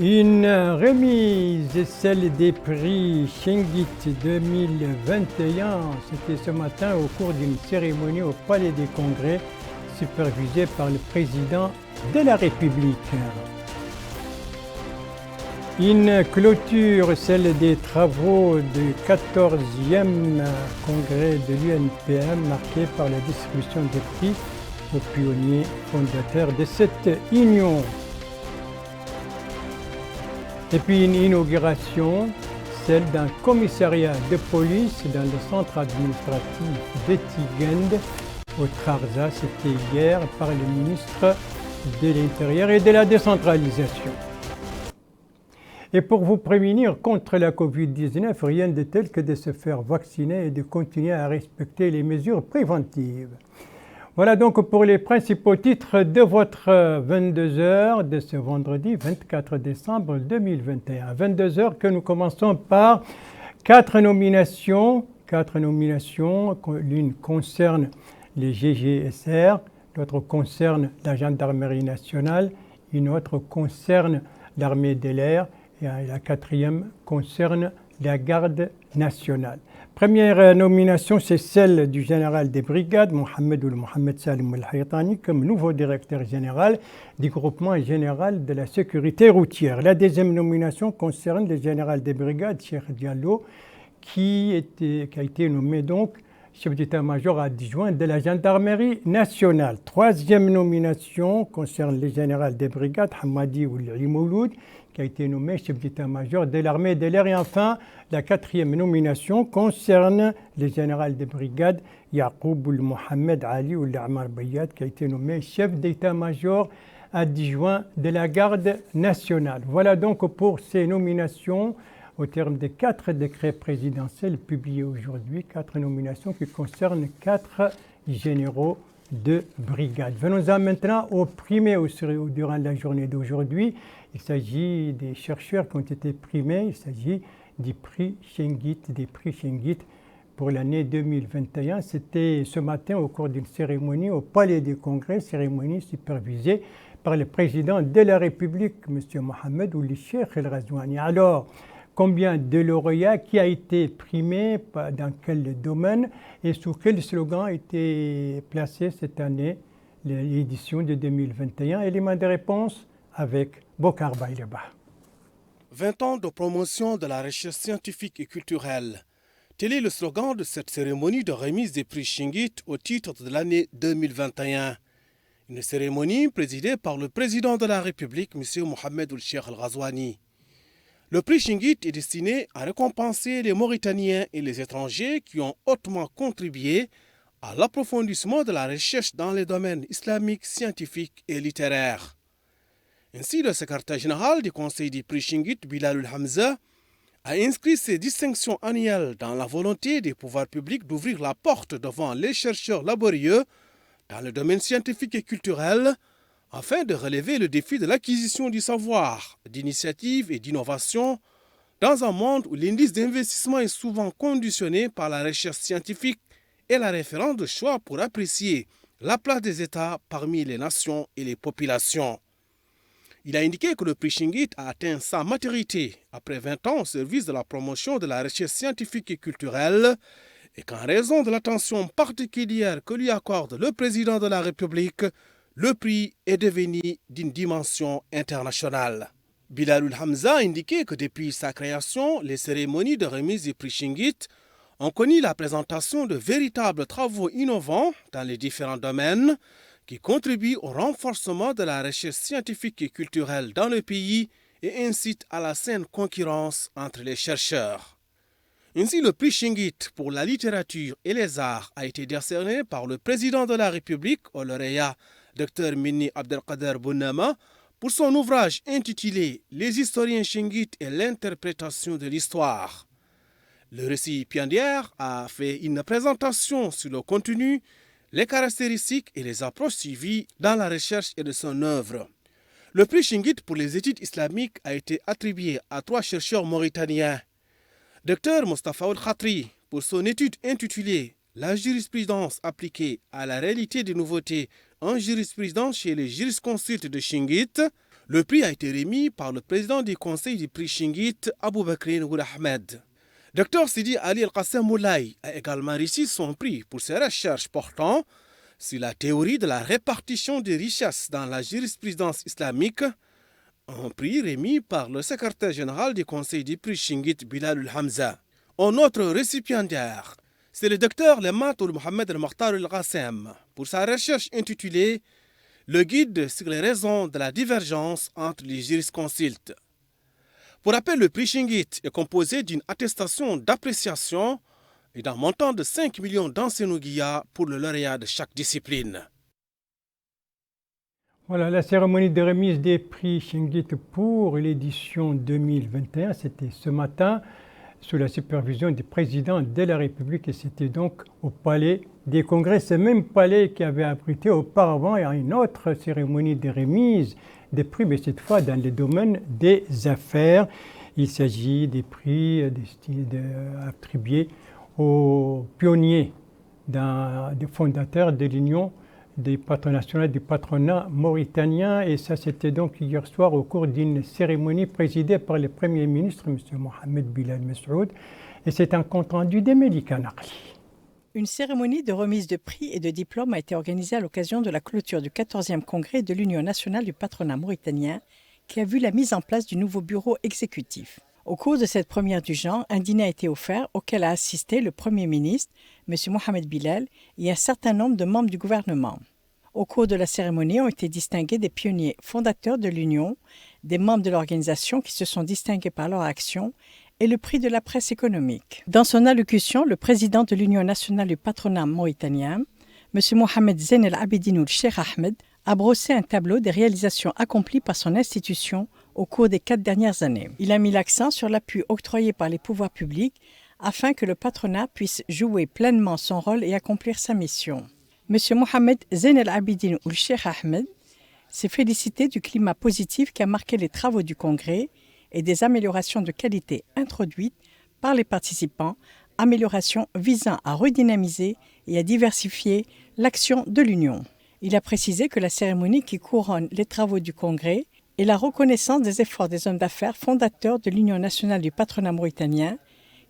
Une remise, celle des prix Shingit 2021, c'était ce matin au cours d'une cérémonie au Palais des Congrès, supervisée par le président de la République. Une clôture, celle des travaux du 14e congrès de l'UNPM, marquée par la distribution des prix aux pionniers fondateurs de cette union. Et puis une inauguration, celle d'un commissariat de police dans le centre administratif de Tigend au Trarza. C'était hier par le ministre de l'Intérieur et de la décentralisation. Et pour vous prémunir contre la Covid-19, rien de tel que de se faire vacciner et de continuer à respecter les mesures préventives. Voilà donc pour les principaux titres de votre 22h de ce vendredi 24 décembre 2021. 22h que nous commençons par quatre nominations. L'une concerne les GGSR, l'autre concerne la gendarmerie nationale, une autre concerne l'armée de l'air et la quatrième concerne la garde nationale. Première nomination, c'est celle du général des brigades, Mohamed Salim El-Haytani, comme nouveau directeur général du groupement général de la sécurité routière. La deuxième nomination concerne le général des brigades, Cheikh Diallo, qui a été nommé donc chef d'état-major adjoint de la gendarmerie nationale. Troisième nomination concerne le général des brigades, Hamadi Ould Mouloud, qui a été nommé chef d'état-major de l'armée de l'air. Et enfin, la quatrième nomination concerne le général des brigades, Yaqoub Mohamed Ali Ould Amar Bayad, qui a été nommé chef d'état-major adjoint de la garde nationale. Voilà donc pour ces nominations au terme de 4 décrets présidentiels publiés aujourd'hui, 4 nominations qui concernent 4 généraux de brigade. Venons-en maintenant aux primés durant la journée d'aujourd'hui. Il s'agit des chercheurs qui ont été primés, il s'agit des prix Shingit pour l'année 2021. C'était ce matin au cours d'une cérémonie au Palais des Congrès, cérémonie supervisée par le président de la République, M. Mohamed Ould Cheikh El-Ghazouani. Alors, combien de lauréats, qui a été primé, dans quel domaine et sous quel slogan a été placé cette année l'édition de 2021? Élément de réponse avec Bokar Baïleba. 20 ans de promotion de la recherche scientifique et culturelle. Tel est le slogan de cette cérémonie de remise des prix Shingit au titre de l'année 2021. Une cérémonie présidée par le président de la République, M. Mohamed Ould Cheikh El-Ghazouani. Le prix Shingit est destiné à récompenser les Mauritaniens et les étrangers qui ont hautement contribué à l'approfondissement de la recherche dans les domaines islamiques, scientifiques et littéraires. Ainsi, le secrétaire général du Conseil du prix Shingit, Bilal Hamza, a inscrit ces distinctions annuelles dans la volonté des pouvoirs publics d'ouvrir la porte devant les chercheurs laborieux dans le domaine scientifique et culturel, afin de relever le défi de l'acquisition du savoir, d'initiative et d'innovation dans un monde où l'indice d'investissement est souvent conditionné par la recherche scientifique et la référence de choix pour apprécier la place des États parmi les nations et les populations. Il a indiqué que le prix Shingit a atteint sa maturité après 20 ans au service de la promotion de la recherche scientifique et culturelle et qu'en raison de l'attention particulière que lui accorde le président de la République, le prix est devenu d'une dimension internationale. Bilal Hamza a indiqué que depuis sa création, les cérémonies de remise du prix Shingit ont connu la présentation de véritables travaux innovants dans les différents domaines qui contribuent au renforcement de la recherche scientifique et culturelle dans le pays et incitent à la saine concurrence entre les chercheurs. Ainsi, le prix Shingit pour la littérature et les arts a été décerné par le président de la République au lauréat Dr Minni Abdelkader Bounama pour son ouvrage intitulé « Les historiens Shingit et l'interprétation de l'histoire ». Le récipiendaire a fait une présentation sur le contenu, les caractéristiques et les approches suivies dans la recherche et de son œuvre. Le prix Shingit pour les études islamiques a été attribué à 3 chercheurs mauritaniens. Dr Mostafa Ould Khatri pour son étude intitulée « La jurisprudence appliquée à la réalité des nouveautés en jurisprudence chez les jurisconsultes de Shingit », Le prix a été remis par le président du conseil du prix Shingit, Aboubakry Nour Ahmed. Dr Sidi Ali El-Qassem Moulay a également reçu son prix pour ses recherches portant sur la théorie de la répartition des richesses dans la jurisprudence islamique, un prix remis par le secrétaire général du conseil du prix Shingit, Bilal El-Hamza. Un autre récipiendaire, c'est le docteur Lematoul Mohamed El-Mokhtar El-Qassem pour sa recherche intitulée Le guide sur les raisons de la divergence entre les jurisconsultes. Pour rappel, le prix Shingit est composé d'une attestation d'appréciation et d'un montant de 5 millions d'ansénoguillas pour le lauréat de chaque discipline. Voilà, la cérémonie de remise des prix Shingit pour l'édition 2021, c'était ce matin sous la supervision du président de la République et c'était donc au Palais des Congrès, ce même palais qui avait abrité auparavant une autre cérémonie de remise des prix, mais cette fois dans le domaine des affaires. Il s'agit des prix attribués aux pionniers des fondateurs de l'Union des patrons nationaux du patronat mauritanien. Et ça, c'était donc hier soir au cours d'une cérémonie présidée par le Premier ministre, M. Mohamed Bilal Mesroud. Et c'est un compte-rendu d'Émilie Kanakli. Une cérémonie de remise de prix et de diplômes a été organisée à l'occasion de la clôture du 14e congrès de l'Union nationale du patronat mauritanien, qui a vu la mise en place du nouveau bureau exécutif. Au cours de cette première du genre, un dîner a été offert auquel a assisté le Premier ministre, M. Mohamed Bilal, et un certain nombre de membres du gouvernement. Au cours de la cérémonie ont été distingués des pionniers fondateurs de l'Union, des membres de l'organisation qui se sont distingués par leur action et le prix de la presse économique. Dans son allocution, le président de l'Union nationale du patronat mauritanien, M. Mohamed Zen El-Abidine Ould-Cheikh Ahmed, a brossé un tableau des réalisations accomplies par son institution au cours des 4 dernières années. Il a mis l'accent sur l'appui octroyé par les pouvoirs publics afin que le patronat puisse jouer pleinement son rôle et accomplir sa mission. M. Mohamed Zen El-Abidine Ould-Cheikh Ahmed s'est félicité du climat positif qui a marqué les travaux du Congrès et des améliorations de qualité introduites par les participants, améliorations visant à redynamiser et à diversifier l'action de l'Union. Il a précisé que la cérémonie qui couronne les travaux du Congrès est la reconnaissance des efforts des hommes d'affaires fondateurs de l'Union nationale du patronat mauritanien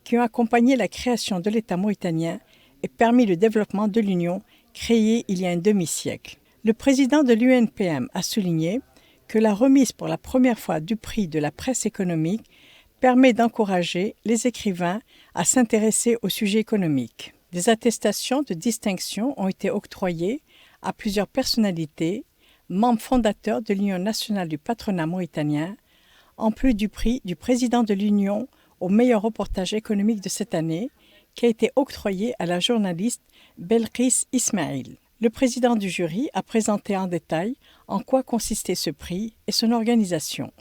qui ont accompagné la création de l'État mauritanien et permis le développement de l'Union créée il y a un demi-siècle. Le président de l'UNPM a souligné que la remise pour la première fois du prix de la presse économique permet d'encourager les écrivains à s'intéresser aux sujets économiques. Des attestations de distinction ont été octroyées à plusieurs personnalités, membres fondateurs de l'Union nationale du patronat mauritanien, en plus du prix du président de l'Union au meilleur reportage économique de cette année, qui a été octroyé à la journaliste Belkis Ismail. Le président du jury a présenté en détail en quoi consistait ce prix et son organisation.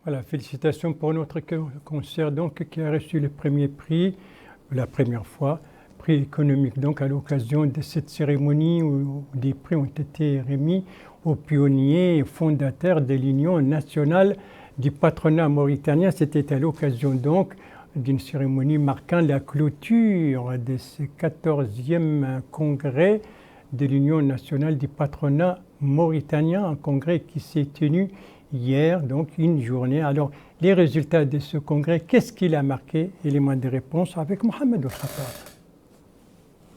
Voilà, félicitations pour notre concert donc, qui a reçu le premier prix, la première fois, prix économique. Donc à l'occasion de cette cérémonie où des prix ont été remis aux pionniers et fondateurs de l'Union nationale du patronat mauritanien. C'était à l'occasion donc d'une cérémonie marquant la clôture de ce 14e congrès de l'Union nationale du patronat mauritanien, un congrès qui s'est tenu hier, donc une journée. Alors, les résultats de ce congrès, qu'est-ce qu'il a marqué? Élément de réponse avec Mohamed Ould-Khattab.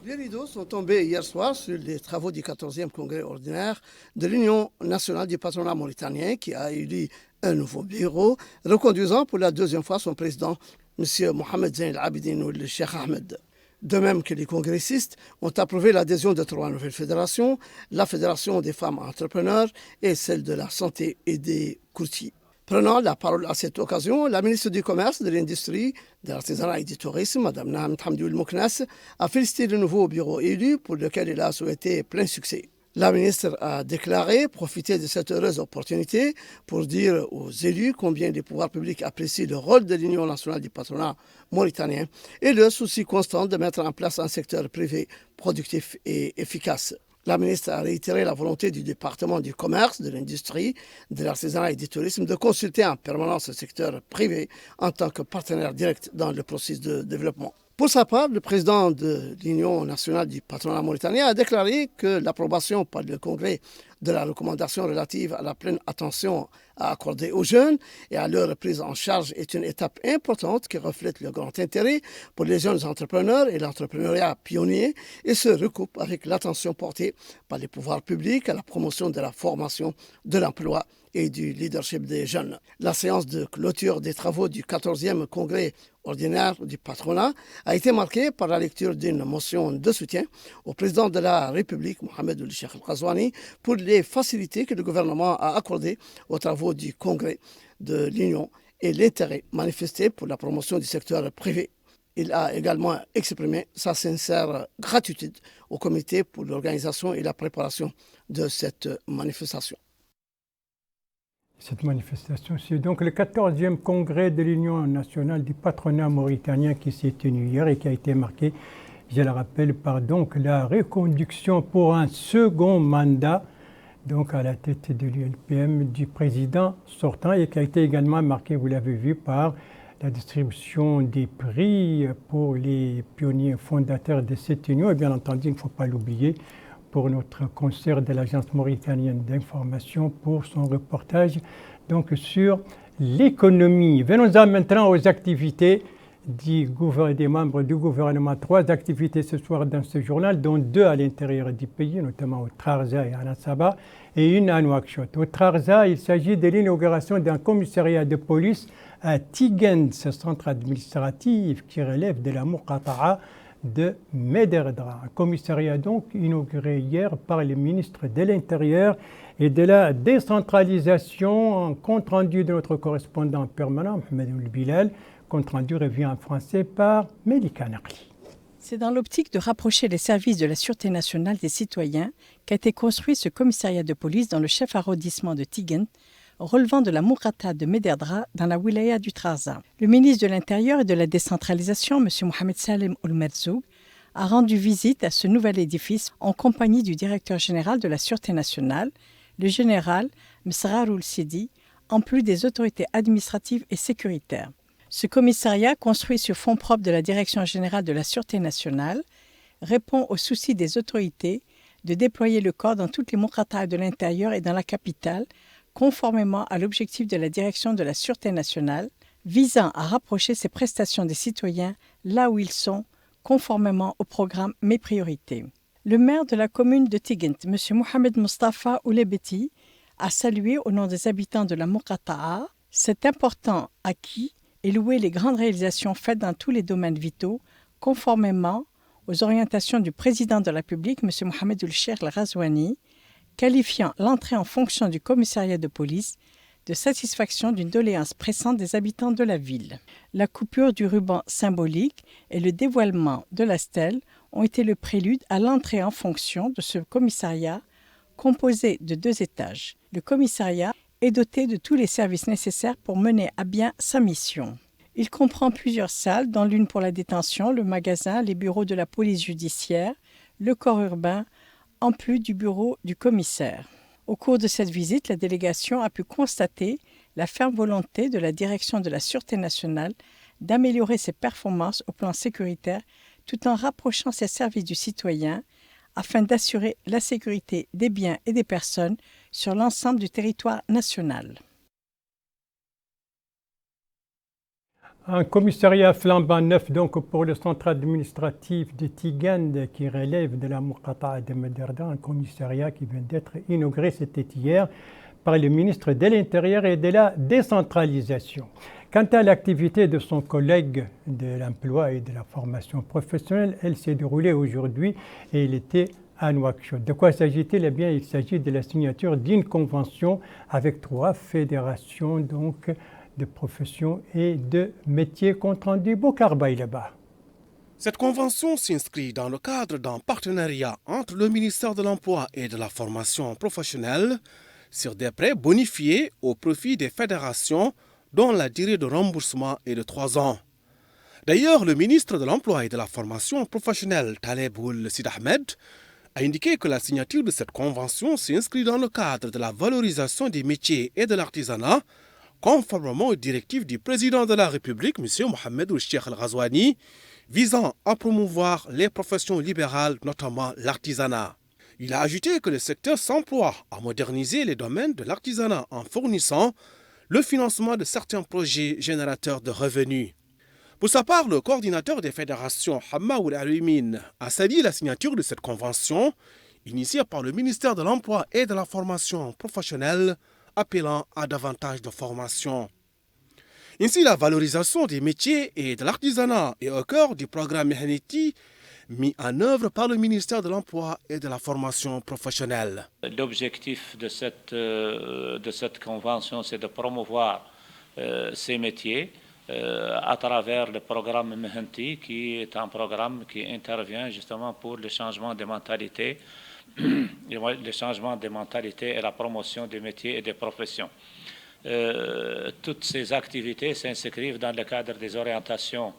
Les rideaux sont tombés hier soir sur les travaux du 14e congrès ordinaire de l'Union nationale du patronat mauritanien qui a élu un nouveau bureau, reconduisant pour la deuxième fois son président, M. Mohamed Zen El-Abidine Ould-Cheikh Ahmed. De même que les congressistes ont approuvé l'adhésion de 3 nouvelles fédérations, la Fédération des femmes entrepreneurs et celle de la santé et des courtiers. Prenant la parole à cette occasion, la ministre du Commerce, de l'Industrie, de l'Artisanat et du Tourisme, Mme Naam Hamdi Ould-Mouknas, a félicité le nouveau bureau élu pour lequel elle a souhaité plein succès. La ministre a déclaré profiter de cette heureuse opportunité pour dire aux élus combien les pouvoirs publics apprécient le rôle de l'Union nationale du patronat mauritanien et le souci constant de mettre en place un secteur privé productif et efficace. La ministre a réitéré la volonté du département du commerce, de l'industrie, de l'artisanat et du tourisme de consulter en permanence le secteur privé en tant que partenaire direct dans le processus de développement. Pour sa part, le président de l'Union nationale du patronat mauritanien a déclaré que l'approbation par le Congrès de la recommandation relative à la pleine attention à accorder aux jeunes et à leur prise en charge est une étape importante qui reflète le grand intérêt pour les jeunes entrepreneurs et l'entrepreneuriat pionnier et se recoupe avec l'attention portée par les pouvoirs publics à la promotion de la formation, de l'emploi et du leadership des jeunes. La séance de clôture des travaux du 14e congrès ordinaire du patronat a été marquée par la lecture d'une motion de soutien au président de la République, Mohamed Ould Cheikh Al Ghazouani, pour les facilités que le gouvernement a accordées aux travaux du congrès de l'Union et l'intérêt manifesté pour la promotion du secteur privé. Il a également exprimé sa sincère gratitude au comité pour l'organisation et la préparation de cette manifestation. Cette manifestation, c'est donc le 14e congrès de l'Union nationale du patronat mauritanien qui s'est tenu hier et qui a été marqué, je le rappelle, par donc la reconduction pour un second mandat donc à la tête de l'ULPM du président sortant et qui a été également marqué, vous l'avez vu, par la distribution des prix pour les pionniers fondateurs de cette union. Et bien entendu, il ne faut pas l'oublier, pour notre concert de l'Agence mauritanienne d'information pour son reportage donc sur l'économie. Venons-en maintenant aux activités des membres du gouvernement. 3 activités ce soir dans ce journal, dont 2 à l'intérieur du pays, notamment au Trarza et à Nassaba, et une à Nouakchott. Au Trarza, il s'agit de l'inauguration d'un commissariat de police à Tigend, ce centre administratif qui relève de la Muqata'a de Mederdra. Un commissariat donc inauguré hier par le ministre de l'Intérieur et de la décentralisation. Un compte rendu de notre correspondant permanent, Mohamed Ould Bilal. Compte rendu revient en français par Melika Nakli. C'est dans l'optique de rapprocher les services de la Sûreté nationale des citoyens qu'a été construit ce commissariat de police dans le chef arrondissement de Tigend, relevant de la Muqata'a de Mederdra dans la wilaya du Trarza. Le ministre de l'Intérieur et de la décentralisation, M. Mohamed Salem Ould Merzoug, a rendu visite à ce nouvel édifice en compagnie du directeur général de la Sûreté nationale, le général Msrar Ould Sidi, en plus des autorités administratives et sécuritaires. Ce commissariat, construit sur fonds propres de la Direction générale de la Sûreté nationale, répond au souci des autorités de déployer le corps dans toutes les Muqata'a de l'intérieur et dans la capitale, conformément à l'objectif de la Direction de la Sûreté nationale, visant à rapprocher ces prestations des citoyens là où ils sont, conformément au programme Mes priorités. Le maire de la commune de Tigend, M. Mohamed Mustafa Oulebeti, a salué au nom des habitants de la Muqata'a cet important acquis et loué les grandes réalisations faites dans tous les domaines vitaux, conformément aux orientations du président de la République, M. Mohamed Ould Cheikh Al Ghazouani, qualifiant l'entrée en fonction du commissariat de police de satisfaction d'une doléance pressante des habitants de la ville. La coupure du ruban symbolique et le dévoilement de la stèle ont été le prélude à l'entrée en fonction de ce commissariat composé de 2 étages. Le commissariat est doté de tous les services nécessaires pour mener à bien sa mission. Il comprend plusieurs salles, dont l'une pour la détention, le magasin, les bureaux de la police judiciaire, le corps urbain, en plus du bureau du commissaire. Au cours de cette visite, la délégation a pu constater la ferme volonté de la Direction de la Sûreté nationale d'améliorer ses performances au plan sécuritaire tout en rapprochant ses services du citoyen afin d'assurer la sécurité des biens et des personnes sur l'ensemble du territoire national. Un commissariat flambant neuf donc pour le centre administratif de Tigend qui relève de la Muqata'a de Mederdra, un commissariat qui vient d'être inauguré, c'était hier, par le ministre de l'Intérieur et de la décentralisation. Quant à l'activité de son collègue de l'emploi et de la formation professionnelle, elle s'est déroulée aujourd'hui et elle était à Nouakchott. De quoi s'agit-il? Eh bien, il s'agit de la signature d'une convention avec 3 fédérations donc de professions et de métiers. Compte rendu Bokar Baïleba. Cette convention s'inscrit dans le cadre d'un partenariat entre le ministère de l'Emploi et de la formation professionnelle sur des prêts bonifiés au profit des fédérations dont la durée de remboursement est de 3 ans. D'ailleurs, le ministre de l'Emploi et de la formation professionnelle, Taleb Ould Sid Ahmed, a indiqué que la signature de cette convention s'inscrit dans le cadre de la valorisation des métiers et de l'artisanat, conformément aux directives du président de la République, M. Mohamed Ould Cheikh Al Ghazouani, visant à promouvoir les professions libérales, notamment l'artisanat. Il a ajouté que le secteur s'emploie à moderniser les domaines de l'artisanat en fournissant le financement de certains projets générateurs de revenus. Pour sa part, le coordinateur des fédérations, Hamaoul Alumin, a salué la signature de cette convention initiée par le ministère de l'Emploi et de la Formation professionnelle, appelant à davantage de formation. Ainsi, la valorisation des métiers et de l'artisanat est au cœur du programme Mehneti mis en œuvre par le ministère de l'Emploi et de la Formation professionnelle. L'objectif de cette convention, c'est de promouvoir ces métiers à travers le programme Mehneti, qui est un programme qui intervient justement pour le changement des mentalités, le changement des mentalités et la promotion des métiers et des professions. Toutes ces activités s'inscrivent dans le cadre des orientations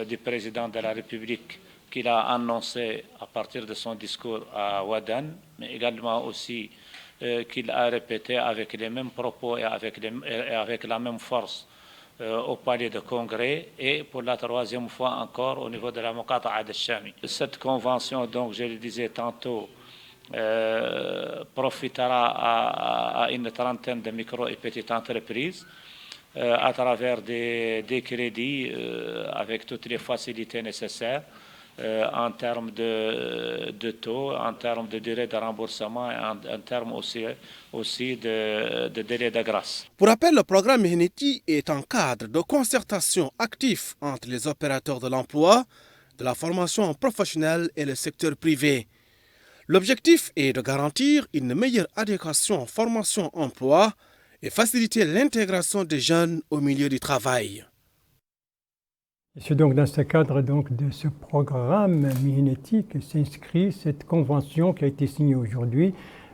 du président de la République qu'il a annoncé à partir de son discours à Ouadane, mais également aussi qu'il a répété avec les mêmes propos et avec la même force au palais de congrès et pour la troisième fois encore au niveau de la Muqata'a al-Shami. Cette convention, donc, je le disais tantôt, profitera à une trentaine de micro et petites entreprises à travers des crédits avec toutes les facilités nécessaires en termes de taux, en termes de durée de remboursement et en termes aussi de délai de grâce. Pour rappel, le programme Mehneti est un cadre de concertation actif entre les opérateurs de l'emploi, de la formation professionnelle et le secteur privé. L'objectif est de garantir une meilleure adéquation formation-emploi et faciliter l'intégration des jeunes au milieu du travail. C'est donc dans ce cadre de ce programme Mehneti que s'inscrit cette convention qui a été signée aujourd'hui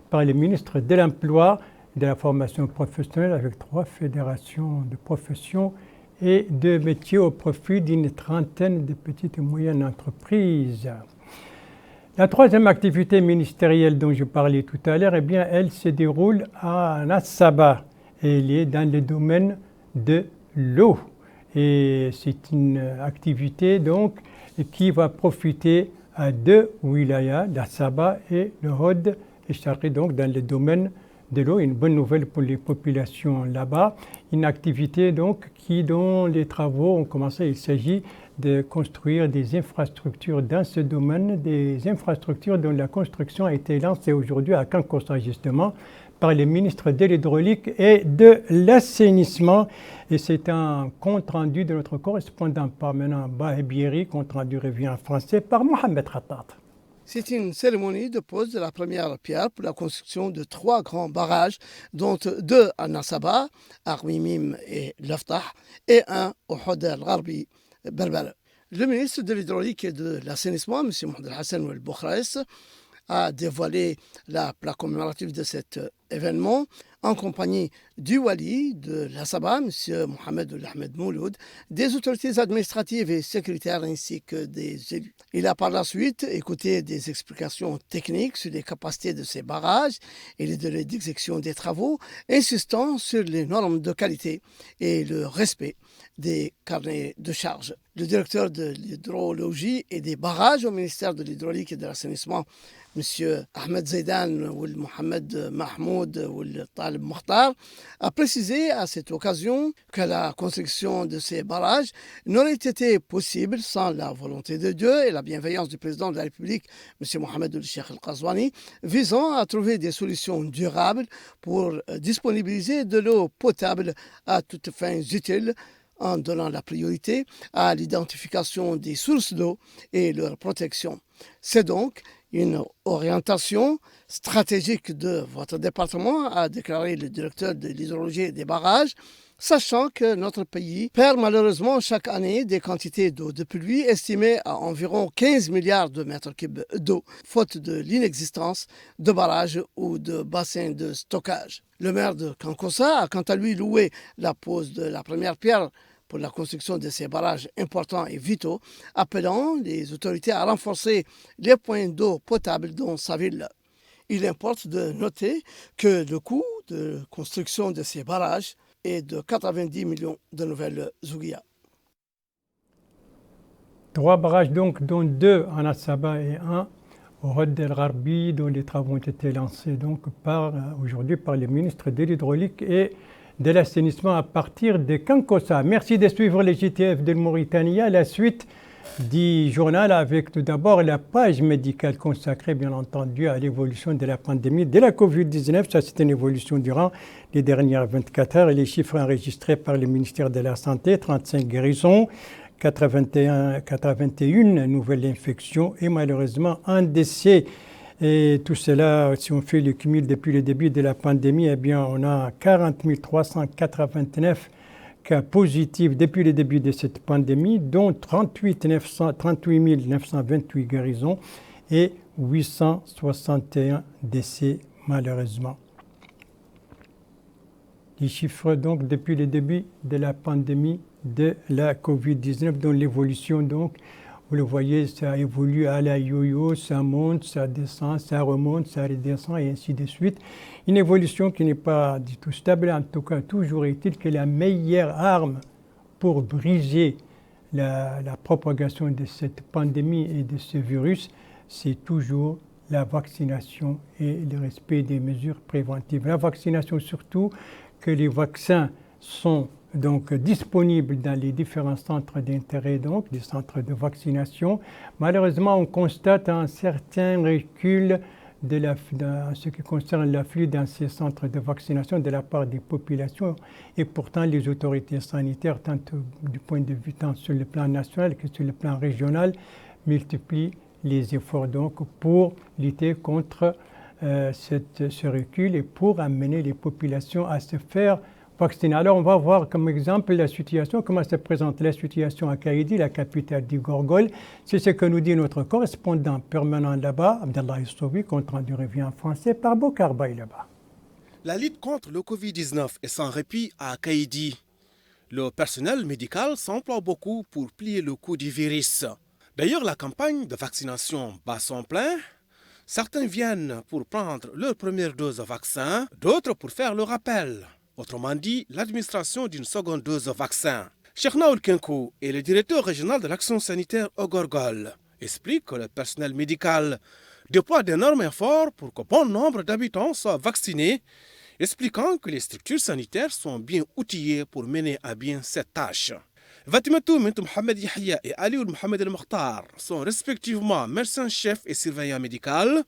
par les ministres de l'Emploi et de la formation professionnelle avec 3 fédérations de professions et de métiers au profit d'une trentaine de petites et moyennes entreprises. La troisième activité ministérielle dont je parlais tout à l'heure, eh bien, elle se déroule à Nassaba et elle est dans le domaine de l'eau. Et c'est une activité donc qui va profiter à 2 wilayas, Nassaba et le Hod et Charqi, donc dans le domaine de l'eau. Une bonne nouvelle pour les populations là-bas. Une activité donc dont les travaux ont commencé. Il s'agit de construire des infrastructures dans ce domaine, des infrastructures dont la construction a été lancée aujourd'hui à Kankossa justement par les ministres de l'hydraulique et de l'assainissement. Et c'est un compte-rendu de notre correspondant permanent Bahibieri, compte-rendu revient en français par Mohamed Khattat. C'est une cérémonie de pose de la première pierre pour la construction de 3 grands barrages, dont 2 à Nassaba, Armimim et Laftah, et un au Hod al-Gharbi, Berbera. Le ministre de l'hydraulique et de l'assainissement, M. Mohamed Hassan El Boukhaïs, a dévoilé la plaque commémorative de cet événement en compagnie du Wali de Nassaba, M. Mohamed Ahmed Mouloud, des autorités administratives et sécuritaires ainsi que des élus. Il a par la suite écouté des explications techniques sur les capacités de ces barrages et les délais d'exécution des travaux, insistant sur les normes de qualité et le respect des carnets de charges. Le directeur de l'hydrologie et des barrages au ministère de l'hydraulique et de l'assainissement, M. Ahmed Zaidan ou Mohamed Mahmoud ou Talib Mokhtar, a précisé à cette occasion que la construction de ces barrages n'aurait été possible sans la volonté de Dieu et la bienveillance du président de la République, M. Mohamed Cheikh Al-Qazwani, visant à trouver des solutions durables pour disponibiliser de l'eau potable à toutes fins utiles, en donnant la priorité à l'identification des sources d'eau et leur protection. C'est donc une orientation stratégique de votre département, a déclaré le directeur de l'hydrologie et des barrages, sachant que notre pays perd malheureusement chaque année des quantités d'eau de pluie estimées à environ 15 milliards de mètres cubes d'eau, faute de l'inexistence de barrages ou de bassins de stockage. Le maire de Kankossa a quant à lui loué la pose de la première pierre pour la construction de ces barrages importants et vitaux, appelant les autorités à renforcer les points d'eau potable dans sa ville. Il importe de noter que le coût de construction de ces barrages est de 90 millions de nouvelles zouguiyas. 3 barrages donc, dont 2 en Nassaba et 1 au Had El Gharbi, dont les travaux ont été lancés donc aujourd'hui par le ministre de l'Hydraulique et de l'Assainissement à partir de Kankossa. Merci de suivre les JTF de Mauritanie. À la suite du journal avec tout d'abord la page médicale consacrée bien entendu à l'évolution de la pandémie de la Covid-19. Ça, c'est une évolution durant les dernières 24 heures et les chiffres enregistrés par le ministère de la Santé, 35 guérisons, 81 nouvelles infections et malheureusement un décès. Et tout cela, si on fait le cumul depuis le début de la pandémie, eh bien, on a 40 389 cas positifs depuis le début de cette pandémie, dont 38 928 guérisons et 861 décès malheureusement. Les chiffres donc depuis le début de la pandémie de la Covid-19, dont l'évolution donc, vous le voyez, ça évolue à la yo-yo, ça monte, ça descend, ça remonte, ça redescend et ainsi de suite. Une évolution qui n'est pas du tout stable, en tout cas toujours est-il que la meilleure arme pour briser la propagation de cette pandémie et de ce virus, c'est toujours la vaccination et le respect des mesures préventives. La vaccination surtout, que les vaccins sont donc disponibles dans les différents centres d'intérêt, donc des centres de vaccination. Malheureusement, on constate un certain recul en ce qui concerne l'afflux dans ces centres de vaccination de la part des populations. Et pourtant, les autorités sanitaires, tant du point de vue tant sur le plan national que sur le plan régional, multiplient les efforts donc pour lutter contre ce recul et pour amener les populations à se faire vacciner. Alors, on va voir comme exemple la situation, comment se présente la situation à Kaïdi, la capitale du Gorgol. C'est ce que nous dit notre correspondant permanent là-bas, Abdallah Youssoui, compte rendu revient en français par Bokar Bay là-bas. La lutte contre le Covid-19 est sans répit à Kaïdi. Le personnel médical s'emploie beaucoup pour plier le coup du virus. D'ailleurs, la campagne de vaccination bat son plein. Certains viennent pour prendre leur première dose de vaccin, d'autres pour faire le rappel. Autrement dit, l'administration d'une seconde dose de vaccin. Cheikh Naoul Kenkou est le directeur régional de l'action sanitaire au Gorgol. Explique que le personnel médical déploie d'énormes efforts pour que bon nombre d'habitants soient vaccinés, expliquant que les structures sanitaires sont bien outillées pour mener à bien cette tâche. Vatimatou Mintou Mohamed Yahya et Alioul Mohamed El Mokhtar sont respectivement médecin-chef et surveillant médical,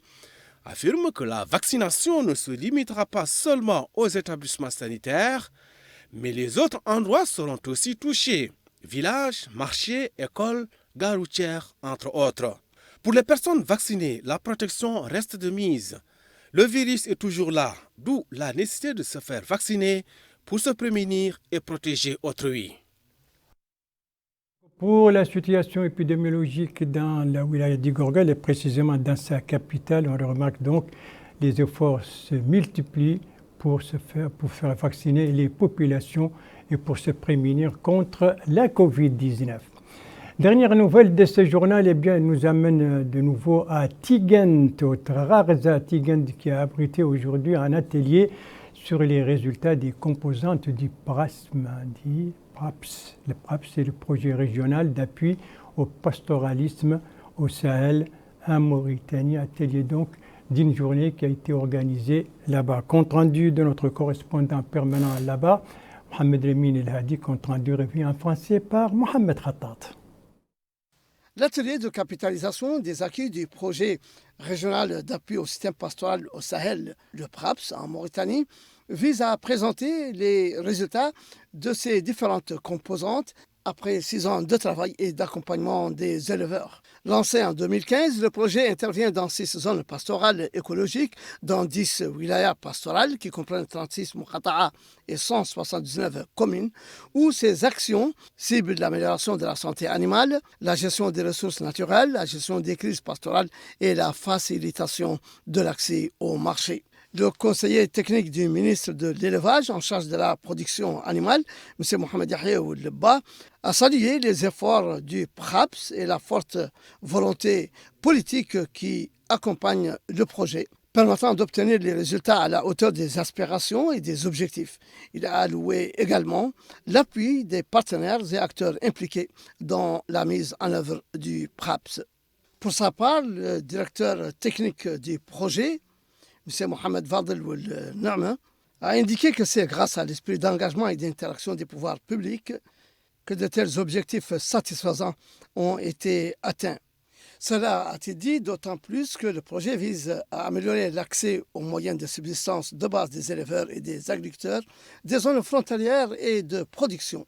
affirment que la vaccination ne se limitera pas seulement aux établissements sanitaires, mais les autres endroits seront aussi touchés. Villages, marchés, écoles, gares routières, entre autres. Pour les personnes vaccinées, la protection reste de mise. Le virus est toujours là, d'où la nécessité de se faire vacciner pour se prémunir et protéger autrui. Pour la situation épidémiologique dans la wilaya du Gorgol et précisément dans sa capitale, on remarque donc les efforts se multiplient pour faire vacciner les populations et pour se prémunir contre la Covid-19. Dernière nouvelle de ce journal, nous amène de nouveau à Tigent, au Trarza Tigent, qui a abrité aujourd'hui un atelier sur les résultats des composantes du PRASM, PRAPS. Le PRAPS, c'est le projet régional d'appui au pastoralisme au Sahel en Mauritanie. Atelier donc d'une journée qui a été organisée là-bas. Compte rendu de notre correspondant permanent là-bas, Mohamed Lemine El Hadi, compte rendu revient en français par Mohamed Khattat. L'atelier de capitalisation des acquis du projet régional d'appui au système pastoral au Sahel, le PRAPS, en Mauritanie, vise à présenter les résultats de ces différentes composantes après 6 ans de travail et d'accompagnement des éleveurs. Lancé en 2015, le projet intervient dans 6 zones pastorales écologiques, dans 10 wilayas pastorales qui comprennent 36 muqata'a et 179 communes, où ces actions ciblent l'amélioration de la santé animale, la gestion des ressources naturelles, la gestion des crises pastorales et la facilitation de l'accès au marché. Le conseiller technique du ministre de l'Élevage en charge de la production animale, M. Mohamed Yahya Ouleba, a salué les efforts du PRAPS et la forte volonté politique qui accompagne le projet, permettant d'obtenir les résultats à la hauteur des aspirations et des objectifs. Il a alloué également l'appui des partenaires et acteurs impliqués dans la mise en œuvre du PRAPS. Pour sa part, le directeur technique du projet, M. Mohamed Fadel Nouama, a indiqué que c'est grâce à l'esprit d'engagement et d'interaction des pouvoirs publics que de tels objectifs satisfaisants ont été atteints. Cela a été dit d'autant plus que le projet vise à améliorer l'accès aux moyens de subsistance de base des éleveurs et des agriculteurs des zones frontalières et de production,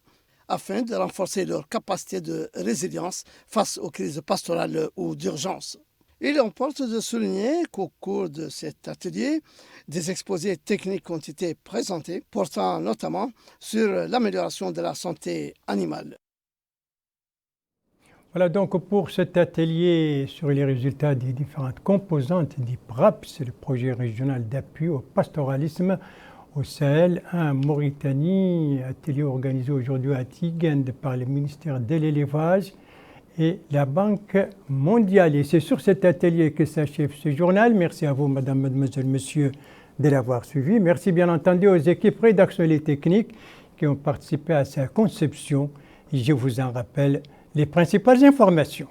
afin de renforcer leur capacité de résilience face aux crises pastorales ou d'urgence. Il importe de souligner qu'au cours de cet atelier, des exposés techniques ont été présentés, portant notamment sur l'amélioration de la santé animale. Voilà donc pour cet atelier sur les résultats des différentes composantes du PRAP, c'est le projet régional d'appui au pastoralisme au Sahel en Mauritanie, atelier organisé aujourd'hui à Tigend par le ministère de l'Élevage et la Banque mondiale. Et c'est sur cet atelier que s'achève ce journal. Merci à vous, madame, mademoiselle, monsieur, de l'avoir suivi. Merci bien entendu aux équipes rédactionnelles et techniques qui ont participé à sa conception. Et je vous en rappelle les principales informations.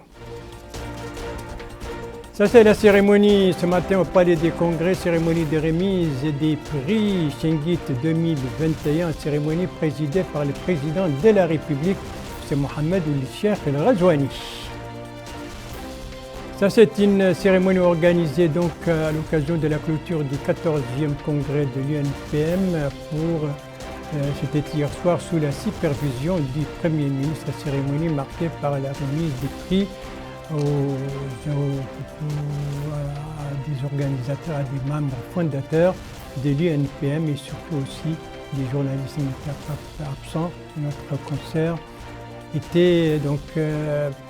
Ça, c'est la cérémonie ce matin au Palais des Congrès, cérémonie de remise des prix Shingit 2021, cérémonie présidée par le président de la République, M. Mohamed Ould Cheikh El Ghazouani. Ça, c'est une cérémonie organisée donc à l'occasion de la clôture du 14e congrès de l'UNPM c'était hier soir sous la supervision du Premier ministre, cérémonie marquée par la remise des prix à des organisateurs, à des membres fondateurs de l'UNPM et surtout aussi des journalistes qui étaient absents. Notre concert était donc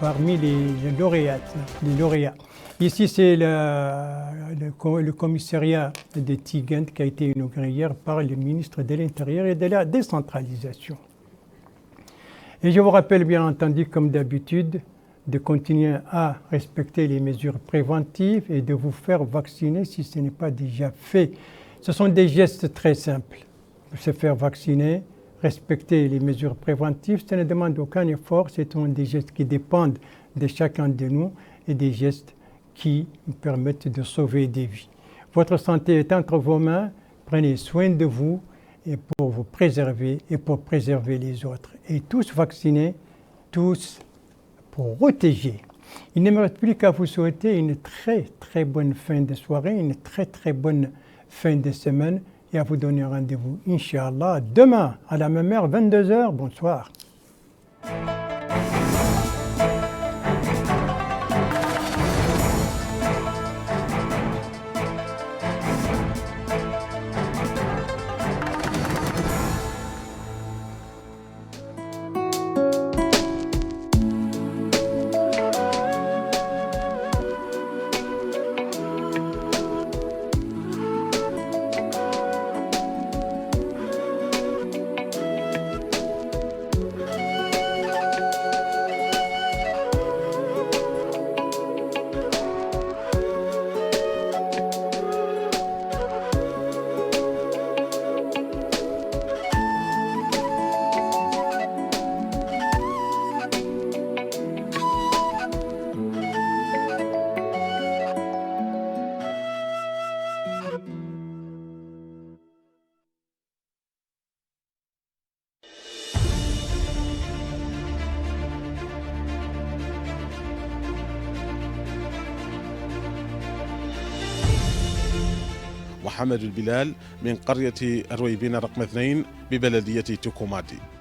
parmi les lauréats. Ici, c'est le commissariat de Tigend qui a été inauguré hier par le ministre de l'Intérieur et de la décentralisation. Et je vous rappelle bien entendu, comme d'habitude, de continuer à respecter les mesures préventives et de vous faire vacciner si ce n'est pas déjà fait. Ce sont des gestes très simples. Se faire vacciner, respecter les mesures préventives, ça ne demande aucun effort, ce sont des gestes qui dépendent de chacun de nous et des gestes qui nous permettent de sauver des vies. Votre santé est entre vos mains, prenez soin de vous et pour vous préserver et pour préserver les autres. Et tous vaccinés, tous protéger. Il ne me reste plus qu'à vous souhaiter une très très bonne fin de soirée, une très très bonne fin de semaine et à vous donner rendez-vous, Inch'Allah, demain à la même heure, 22h. Bonsoir. محمد البلال من قرية الرويبين رقم 2 ببلدية توكوماتي.